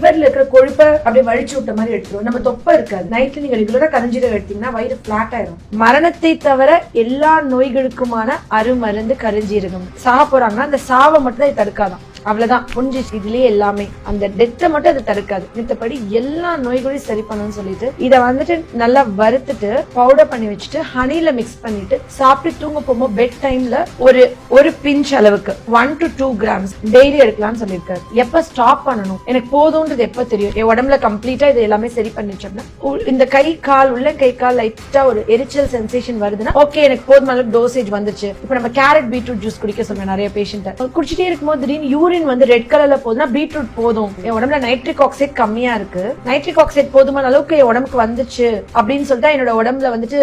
லிவர்ல இருக்கிற கொழுப்பை அப்படியே வழிச்சு விட்ட மாதிரி எடுத்துரும். நம்ம தொப்பை இருக்காது. நைட்ல நீங்க ரெகுலரா கருஞ்சீரகம் எடுத்தீங்கன்னா வயிறு பிளாட் ஆயிரும். மரணத்தை தவிர எல்லா நோய்களுக்குமான அருமருந்து கருஞ்சீரகம். சாக போறாங்கன்னா அந்த சாவை மட்டும் தான் தடுக்காதான், அவ்வளவுதான் புரிஞ்சிச்சு. இதுலயே எல்லாமே அந்த டெத்தை மட்டும் அது தடுக்காது, மித்தபடி எல்லா நோய்களையும் சரி பண்ணணும்னு சொல்லிட்டு இதை வந்துட்டு நல்லா வறுத்துட்டு பவுடர் பண்ணி வச்சுட்டு ஹனில மிக்ஸ் பண்ணிட்டு சாப்பிட்டு தூங்க போகும்போது பெட் டைம்ல ஒரு பிஞ்ச் அளவுக்கு 1 to 2 grams டெய்லி எடுக்கலாம்னு சொல்லியிருக்காரு. எப்ப ஸ்டாப் பண்ணணும் எனக்கு போதும்ன்றது எப்ப தெரியும், என் உடம்புல கம்ப்ளீட்டா இது எல்லாமே சரி பண்ணிச்சோம்னா, இந்த கை கால் உள்ள கை கால் லைட்டா ஒரு எரிச்சல் சென்சேஷன் வருதுன்னா ஓகே எனக்கு போதுமான டோசேஜ் வந்துச்சு. இப்ப நம்ம கேரட் பீட்ரூட் ஜூஸ் குடிக்க சொல்றேன் நிறைய பேஷண்ட். குடிச்சிட்டே இருக்கும்போது திடீர்னு யூரின் வந்து ரெட் கலர்ல போகுதுன்னா பீட்ரூட் போதும், என் உடம்புல நைட்ரிக் ஆக்சைடு கம்மியா இருக்கு, நைட்ரிக் ஆக்சைடு போதுமான அளவுக்கு என் உடம்புக்கு வந்துச்சு அப்படின்னு சொல்லிட்டு என்னோட உடம்புல வந்துட்டு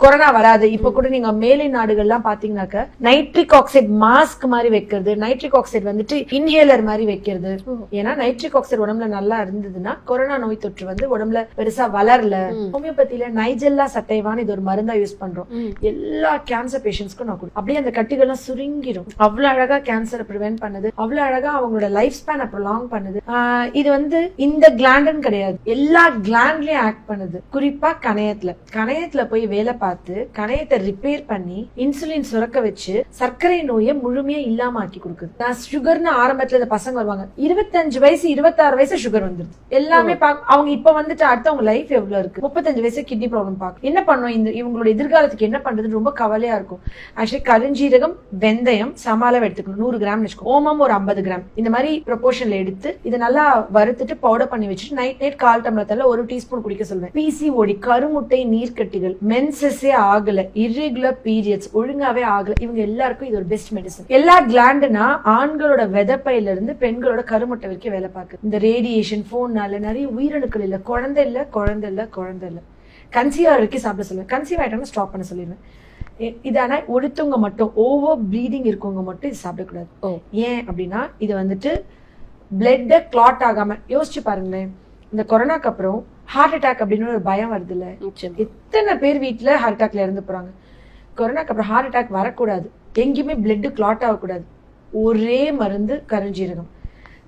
கொரோனா வராது. இப்ப கூட நீங்க மேலை நாடுகள்லாம் பாத்தீங்கன்னாக்க நைட்ரிக் ஆக்சைடு மாஸ்க் மாதிரி வைக்கிறது, நைட்ரிக் ஆக்சைடு வந்துட்டு இன்ஹேலர் மாதிரி வைக்கிறது. ஏன்னா நைட்ரிக் ஆக்சைடு உடம்புல நல்லா இருந்ததுன்னா கொரோனா நோய் தொற்று வந்து உடம்புல பெருசா வளரல. ஹோமியோபதியில நைஜெல்லா சட்டைவான்னு இது ஒரு மருந்தா யூஸ் பண்றோம். எல்லா கேன்சர் பேஷண்ட்ஸ்க்கும் நான் கொடுப்பேன். அப்படியே அந்த கட்டிகள்லாம் சுருங்கிடும். அவ்வளவு அழகா கேன்சரை ப்ரிவென்ட் பண்ணுது, அவ்வளவு அழகா அவங்களோட லைஃப் ஸ்பேன் ப்ரொலாங் பண்ணுது. இது வந்து இந்த கிளாண்ட்னு கிடையாது, எல்லா கிளாண்ட்லயும் ஆக்ட் பண்ணுது. குறிப்பா கணையத்துல போய் வேலை பார்த்து கணையத்தை ரிப்பேர் பண்ணி இன்சுலின் சுரக்க வச்சு சர்க்கரை நோயை முழுமையா இல்லாம ஆக்கி கொடுக்குது. நான் சுகர்னு ஆரம்பத்துல இந்த பசங்க வருவாங்க 25 வயசு 26 வயசு சுகர் வந்துருது எல்லாமே. அவங்க இப்ப வந்துட்டு அடுத்து அவங்க லைஃப் எவ்வளவு இருக்கு, 35 வயசு கிட்னி ப்ராப்ளம் பார்க்க என்ன பண்ணும், இவங்களோட எதிர்காலத்துக்கு என்ன பண்றதுன்னு ரொம்ப கவலையா இருக்கும். ஆக்சுவலி கருஞ்சீரகம் வெந்தயம் சமாளம் எடுத்துக்கணும், 100 கிராம் வச்சுக்கோ, ஓமம் ஒரு 50 கிராம், இந்த மாதிரி ப்ரொபோர்ஷன்ல எடுத்து இதை நல்லா வறுத்துட்டு பவுடர் பண்ணி வச்சுட்டு நைட் கால் டம்ளர்ல 1 டீஸ்பூன் குடிக்க சொல்வேன். பிசிஓடி கருமுட்டை நீர்க்கட்டிகள், மென்சஸே ஆகல, இர்ரெகுலர் பீரியட்ஸ் ஒழுங்காவே ஆகல, இவங்க எல்லாருக்கும் இது ஒரு பெஸ்ட் மெடிசன். எல்லா கிளாண்டுனா ஆண்களோட விதப்பையில இருந்து பெண்களோட கருமுட்டை வரைக்கும் வேலை பார்க்குது. இந்த ரேடியேஷன் போன்னால நிறைய உயிரணுக்கள் இல்ல, குழந்தை இல்ல கன்சீவ் வரைக்கும் சாப்பிட சொல்லுவேன். கன்சீவ் ஆயிட்டாங்கன்னா ஸ்டாப் பண்ண சொல்லிடுவேன். இதான ஒடுத்தவங்க மட்டும், ஓவர் ப்ளீடிங் இருக்கவங்க மட்டும் இது சாப்பிடக்கூடாது. ஏன் அப்படின்னா இது வந்துட்டு பிளட் கிளாட் ஆகாம, யோசிச்சு பாருங்களேன், இந்த கொரோனாக்கு அப்புறம் ஹார்ட் அட்டாக் அப்படின்னு ஒரு பயம் வருது இல்ல, எத்தனை பேர் வீட்டுல ஹார்ட் அட்டாக்ல இறந்து போறாங்க. கொரோனாக்கு அப்புறம் ஹார்ட் அட்டாக் வரக்கூடாது, எங்கேயுமே பிளட் கிளாட் ஆகக்கூடாது, ஒரே மருந்து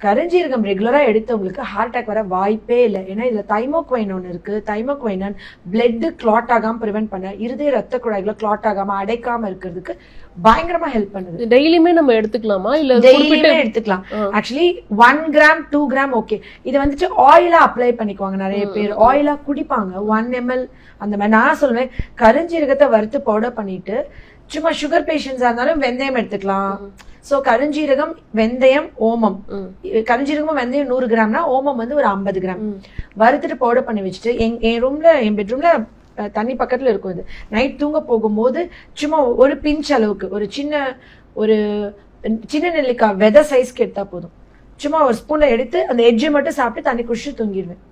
கருஞ்சீரகம் ரெகுலரா எடுத்தவங்களுக்கு ஹார்ட் அட்டாக் வர வாய்ப்பே இல்லை. ஏன்னா இதுல தைமோக்வைன் ஒன்று இருக்கு. தைமோக்வைன் பிளட் கிளாட் ஆகாம பிரிவென்ட் பண்ண, இருதய ரத்த குழாய்களை கிளாட் ஆகாம அடைக்காம இருக்கிறதுக்கு பயங்கரமா ஹெல்ப் பண்ணுது. டெய்லியுமே நம்ம எடுத்துக்கலாமா இல்ல டெய்லியுமே எடுத்துக்கலாம். Actually 1 gram 2 gram okay. இதை வந்துட்டு ஆயிலா அப்ளை பண்ணிக்குவாங்க நிறைய பேர், ஆயிலா குடிப்பாங்க 1 ml அந்த மாதிரி. நான் சொல்லுவேன் கருஞ்சீரகத்தை வறுத்து பவுடர் பண்ணிட்டு, சும்மா சுகர் பேஷண்ட்ஸா இருந்தாலும் வெந்தயம் எடுத்துக்கலாம். சோ கருஞ்சீரகம் வெந்தயம் ஓமம், கருஞ்சீரகமும் வெந்தயம் 100 கிராம்னா ஓமம் வந்து ஒரு 50 கிராம் வறுத்துட்டு பவுடர் பண்ணி வச்சுட்டு என் பெட்ரூம்ல தண்ணி பக்கத்துல இருக்கும். இது நைட் தூங்க போகும்போது சும்மா ஒரு பிஞ்ச் அளவுக்கு ஒரு சின்ன நெல்லிக்காய் விதை சைஸ்க்கு எடுத்தா போதும், சும்மா ஒரு ஸ்பூன்ல எடுத்து அந்த எட்ஜை மட்டும் சாப்பிட்டு தண்ணி குடிச்சு தூங்கிடுவேன்.